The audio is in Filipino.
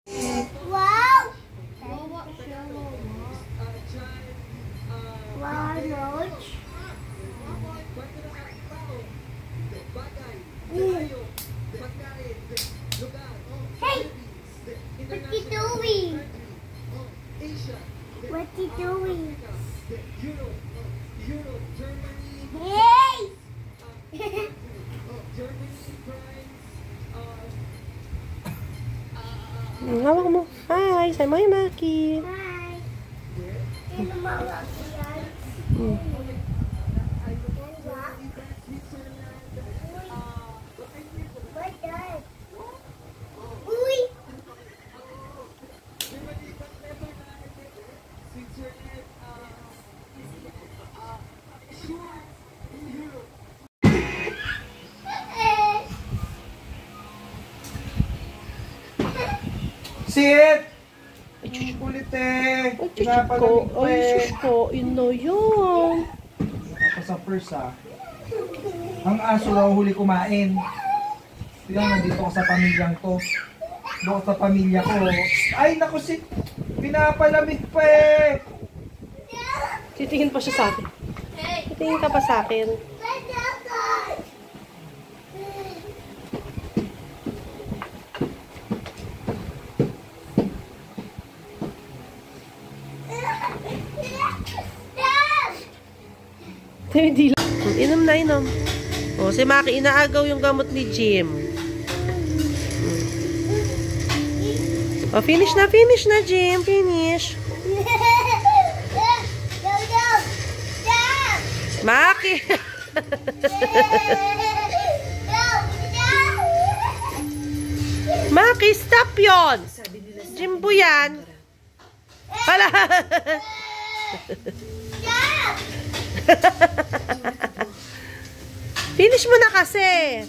Wow! Wow, Roach. Hey! What you doing? What you doing? Hey! Hawak mo. Hi! Say mo, Maki. Hi! Sino mawag yan? What that? Uy! Sit! Kulit eh! Ay, chuchuk ko. Ay, sus ko. Yun na yun. Ako sa first ang aso raw huli kumain. Tingnan, nandito ako sa pamilyang to. Doon sa pamilya ko. Ay, naku si... Pinapalamig pa eh! Titingin pa siya sa akin. Titingin ka pa sa akin. Hindi lang. Inom na, inom. O, si Maki, inaagaw yung gamot ni Jim. O, finish na, Jim. Finish. Maki! Maki, stop yon. Jimbo yan. Hala! Finish mo na kasi.